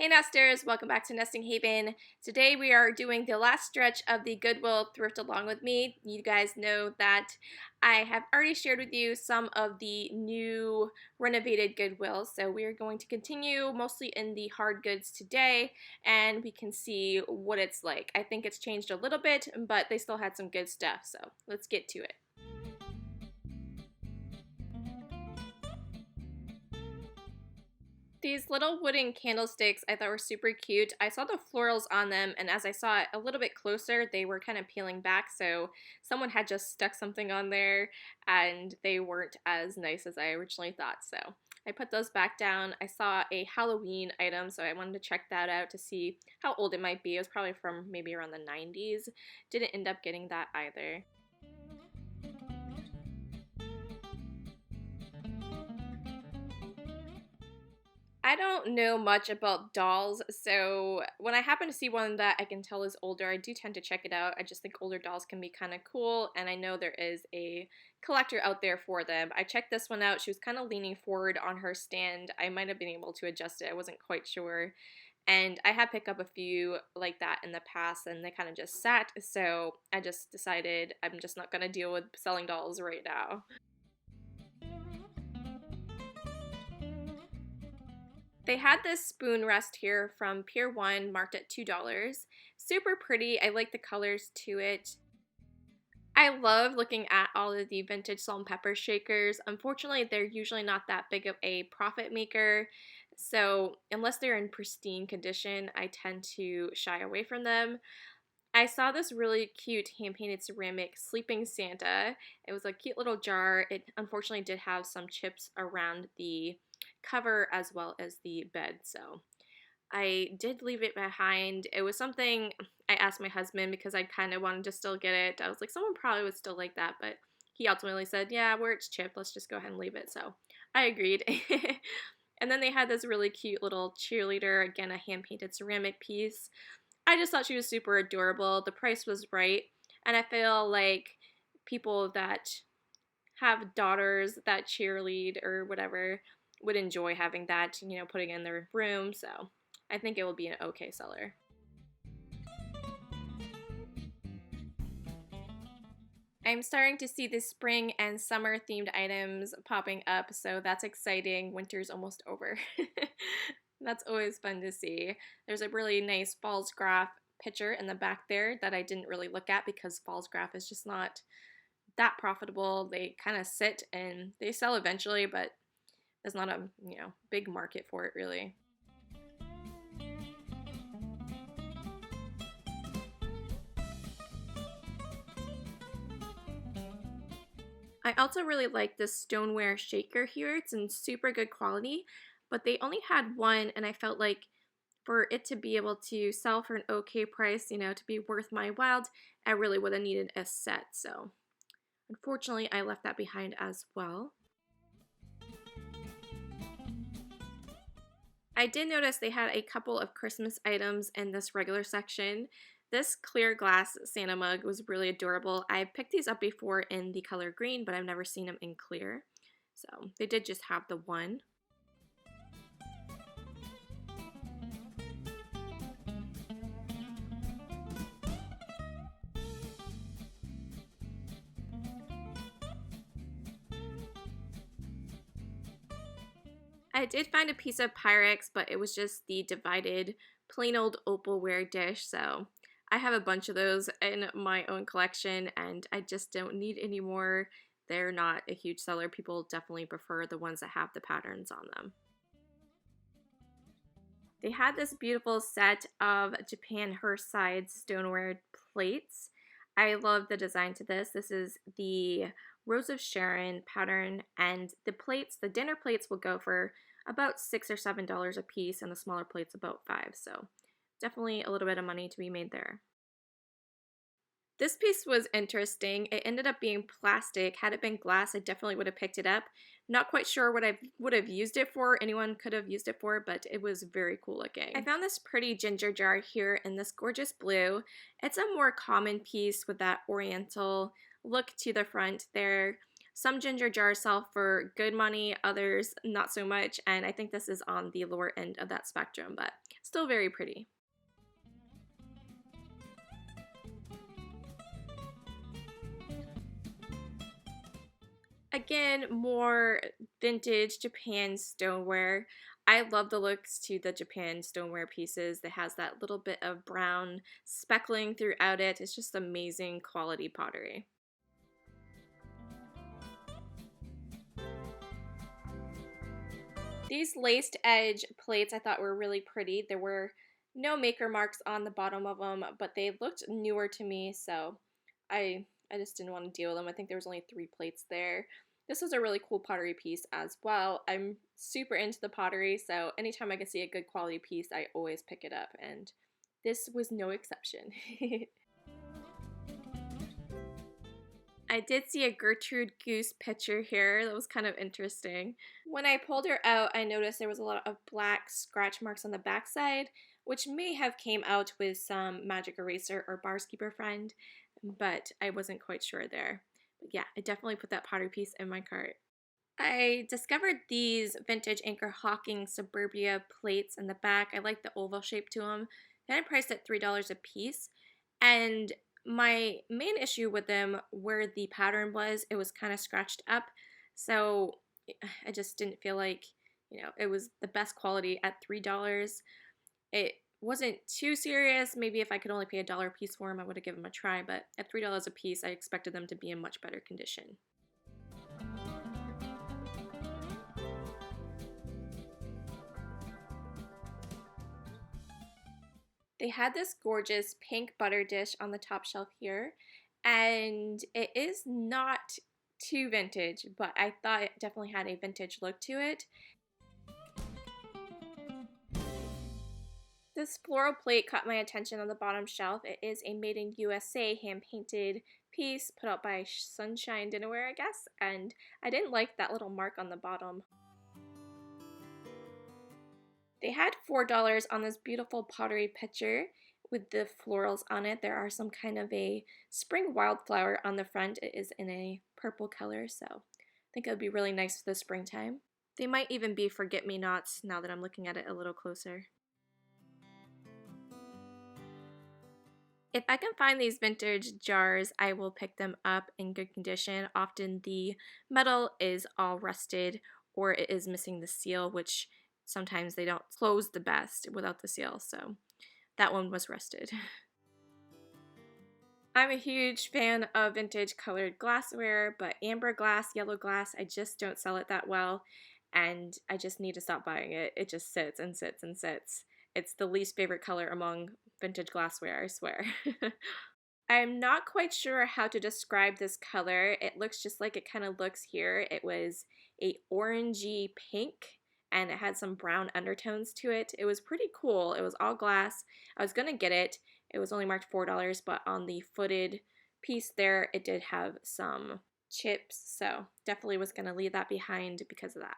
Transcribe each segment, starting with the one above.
Hey Nesters, welcome back to Nesting Haven. Today we are doing the last stretch of the Goodwill thrift along with me. You guys know that I have already shared with you some of the new renovated Goodwill, so we are going to continue mostly in the hard goods today, and we can see what it's like. I think it's changed a little bit, but they still had some good stuff, so let's get to it. These little wooden candlesticks I thought were super cute. I saw the florals on them, and as I saw it a little bit closer, they were kind of peeling back, so someone had just stuck something on there, and they weren't as nice as I originally thought, so I put those back down. I saw a Halloween item, so I wanted to check that out to see how old it might be. It was probably from maybe around the 90s. Didn't end up getting that either. I don't know much about dolls, so when I happen to see one that I can tell is older, I do tend to check it out. I just think older dolls can be kind of cool, and I know there is a collector out there for them. I checked this one out. She was kind of leaning forward on her stand. I might have been able to adjust it. I wasn't quite sure. And I had picked up a few like that in the past, and they kind of just sat, so I just decided I'm just not going to deal with selling dolls right now. They had this spoon rest here from Pier 1 marked at $2. Super pretty. I like the colors to it. I love looking at all of the vintage salt and pepper shakers. Unfortunately, they're usually not that big of a profit maker. So unless they're in pristine condition, I tend to shy away from them. I saw this really cute hand-painted ceramic sleeping Santa. It was a cute little jar. It unfortunately did have some chips around the cover as well as the bed, so I did leave it behind. It was something I asked my husband because I kind of wanted to still get it. I was like, someone probably would still like that, but he ultimately said, yeah, where it's chipped, let's just go ahead and leave it, so I agreed. And then they had this really cute little cheerleader, again, a hand-painted ceramic piece. I just thought she was super adorable. The price was right, and I feel like people that have daughters that cheerlead or whatever would enjoy having that, putting in their room, so I think it will be an okay seller. I'm starting to see the spring and summer themed items popping up, so that's exciting. Winter's almost over. That's always fun to see. There's a really nice Falls Graph picture in the back there that I didn't really look at because Falls Graph is just not that profitable. They kind of sit and they sell eventually, but there's not a big market for it really. I also really like this stoneware shaker here. It's in super good quality, but they only had one, and I felt like for it to be able to sell for an okay price, to be worth my while, I really would have needed a set. So unfortunately, I left that behind as well. I did notice they had a couple of Christmas items in this regular section. This clear glass Santa mug was really adorable. I picked these up before in the color green, but I've never seen them in clear. So they did just have the one. I did find a piece of Pyrex, but it was just the divided plain old opalware dish, so I have a bunch of those in my own collection, and I just don't need any more. They're not a huge seller. People definitely prefer the ones that have the patterns on them. They had this beautiful set of Japan Hearthside stoneware plates. I love the design to this. This is the Rose of Sharon pattern, and the plates, the dinner plates will go for about $6 or $7 a piece, and the smaller plates about $5. So definitely a little bit of money to be made there. This piece was interesting. It ended up being plastic. Had it been glass, I definitely would have picked it up. Not quite sure what I would have used it for. Anyone could have used it for, but it was very cool looking. I found this pretty ginger jar here in this gorgeous blue. It's a more common piece with that oriental look to the front there. Some ginger jars sell for good money, others not so much, and I think this is on the lower end of that spectrum, but still very pretty. Again, more vintage Japan stoneware. I love the looks to the Japan stoneware pieces. It has that little bit of brown speckling throughout it. It's just amazing quality pottery. These laced edge plates I thought were really pretty. There were no maker marks on the bottom of them, but they looked newer to me, so I just didn't want to deal with them. I think there was only 3 plates there. This was a really cool pottery piece as well. I'm super into the pottery, so anytime I can see a good quality piece, I always pick it up, and this was no exception. I did see a Gertrude Goose picture here. That was kind of interesting. When I pulled her out, I noticed there was a lot of black scratch marks on the backside, which may have came out with some magic eraser or Barskeeper friend, but I wasn't quite sure there. But yeah, I definitely put that pottery piece in my cart. I discovered these vintage Anchor Hawking Suburbia plates in the back. I like the oval shape to them. They had priced at $3 a piece, and my main issue with them, where the pattern was, it was kind of scratched up, so I just didn't feel like, it was the best quality at $3. It wasn't too serious. Maybe if I could only pay $1 a piece for them, I would have given them a try, but at $3 a piece, I expected them to be in much better condition. They had this gorgeous pink butter dish on the top shelf here, and it is not too vintage, but I thought it definitely had a vintage look to it. This floral plate caught my attention on the bottom shelf. It is a made in USA hand-painted piece put out by Sunshine Dinnerware, I guess, and I didn't like that little mark on the bottom. They had $4 on this beautiful pottery pitcher with the florals on it. There are some kind of a spring wildflower on the front. It is in a purple color, so I think it would be really nice for the springtime. They might even be forget-me-nots now that I'm looking at it a little closer. If I can find these vintage jars, I will pick them up in good condition. Often the metal is all rusted or it is missing the seal, which sometimes they don't close the best without the seal, so that one was rusted. I'm a huge fan of vintage colored glassware, but amber glass, yellow glass, I just don't sell it that well, and I just need to stop buying it. It just sits and sits and sits. It's the least favorite color among vintage glassware, I swear. I'm not quite sure how to describe this color. It looks just like it kind of looks here. It was a orangey pink, and it had some brown undertones to it. It was pretty cool. It was all glass. I was gonna get it. It was only marked $4, but on the footed piece there, it did have some chips, so definitely was gonna leave that behind because of that.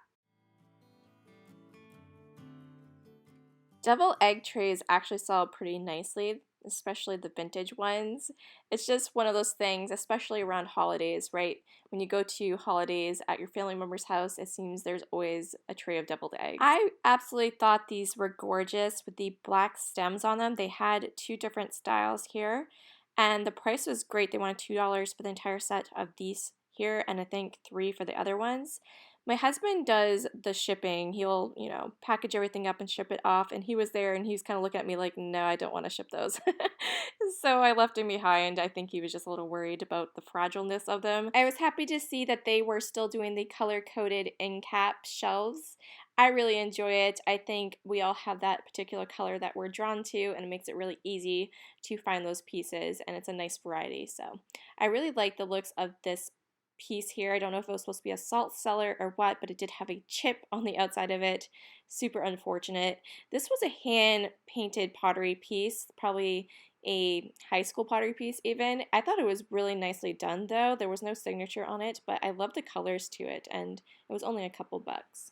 Devil egg trays actually sell pretty nicely, especially the vintage ones. It's just one of those things, especially around holidays, right? When you go to holidays at your family member's house, it seems there's always a tray of deviled eggs. I absolutely thought these were gorgeous with the black stems on them. They had 2 different styles here, and the price was great. They wanted $2 for the entire set of these here, and I think $3 for the other ones. My husband does the shipping. He'll, package everything up and ship it off. And he was there and he was kind of looking at me like, no, I don't want to ship those. So I left him behind. I think he was just a little worried about the fragileness of them. I was happy to see that they were still doing the color-coded end cap shelves. I really enjoy it. I think we all have that particular color that we're drawn to, and it makes it really easy to find those pieces, and it's a nice variety. So I really like the looks of this piece here. I don't know if it was supposed to be a salt cellar or what, but it did have a chip on the outside of it. Super unfortunate. This was a hand painted pottery piece, probably a high school pottery piece even. I thought it was really nicely done though. There was no signature on it, but I love the colors to it, and it was only a couple bucks.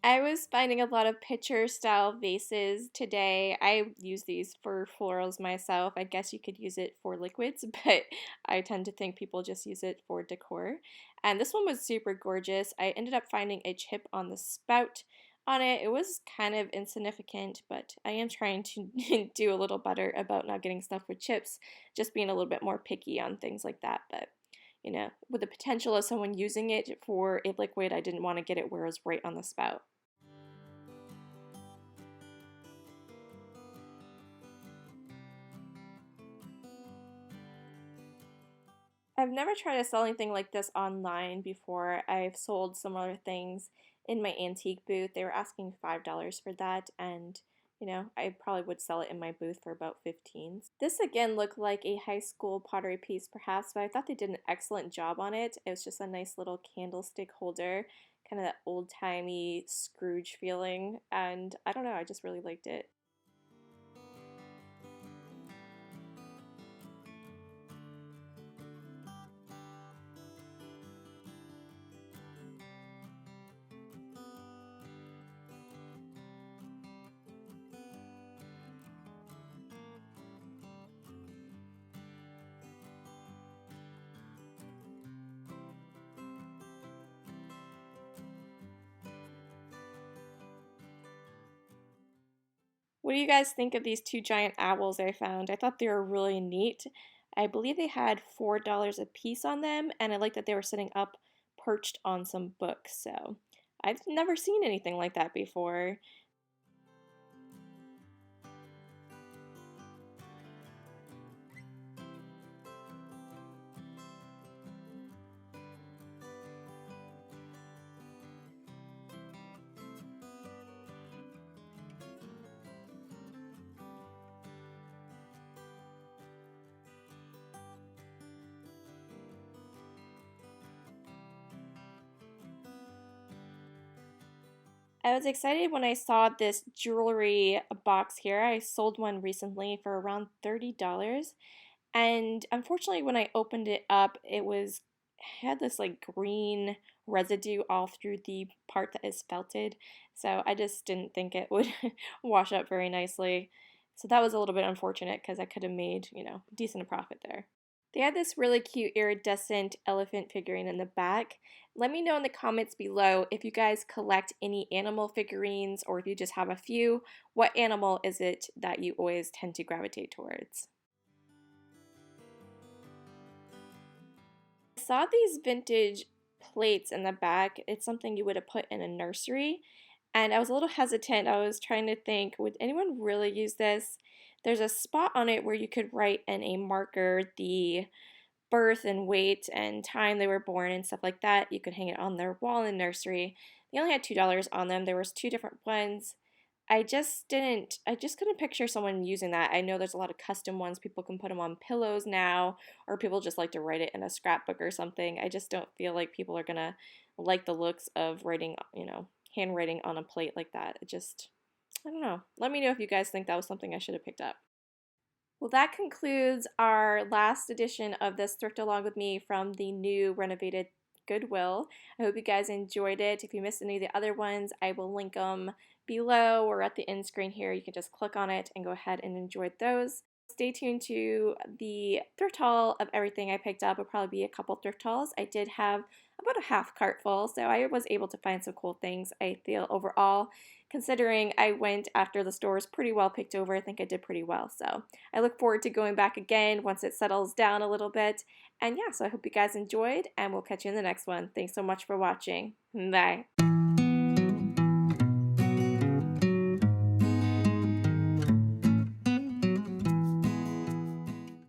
I was finding a lot of pitcher style vases today. I use these for florals myself. I guess you could use it for liquids, but I tend to think people just use it for decor. And this one was super gorgeous. I ended up finding a chip on the spout on it. It was kind of insignificant, but I am trying to do a little better about not getting stuff with chips, just being a little bit more picky on things like that. But with the potential of someone using it for a liquid, I didn't want to get it where it was right on the spout. I've never tried to sell anything like this online before. I've sold some other things in my antique booth. They were asking $5 for that, and I probably would sell it in my booth for about 15. This again looked like a high school pottery piece perhaps, but I thought they did an excellent job on it. It was just a nice little candlestick holder, kind of that old-timey Scrooge feeling, and I don't know, I just really liked it. What do you guys think of these two giant owls I found? I thought they were really neat. I believe they had $4 a piece on them, and I like that they were sitting up perched on some books. So I've never seen anything like that before. I was excited when I saw this jewelry box here. I sold one recently for around $30. And unfortunately, when I opened it up, had this like green residue all through the part that is felted. So I just didn't think it would wash up very nicely. So that was a little bit unfortunate because I could have made, decent profit there. They had this really cute iridescent elephant figurine in the back. Let me know in the comments below if you guys collect any animal figurines or if you just have a few. What animal is it that you always tend to gravitate towards? I saw these vintage plates in the back. It's something you would have put in a nursery. And I was a little hesitant. I was trying to think, would anyone really use this? There's a spot on it where you could write in a marker the birth and weight and time they were born and stuff like that. You could hang it on their wall in nursery. They only had $2 on them. There was two different ones. I just couldn't picture someone using that. I know there's a lot of custom ones. People can put them on pillows now, or people just like to write it in a scrapbook or something. I just don't feel like people are gonna like the looks of writing, handwriting on a plate like that. I don't know. Let me know if you guys think that was something I should have picked up. Well, that concludes our last edition of this Thrift Along with Me from the new renovated Goodwill. I hope you guys enjoyed it. If you missed any of the other ones, I will link them below or at the end screen here. You can just click on it and go ahead and enjoy those. Stay tuned to the thrift haul of everything I picked up. It'll probably be a couple thrift hauls. I did have about a half cart full, so I was able to find some cool things. I feel overall, considering I went after the stores pretty well picked over, I think I did pretty well. So I look forward to going back again once it settles down a little bit. And yeah, so I hope you guys enjoyed, and we'll catch you in the next one. Thanks so much for watching. Bye.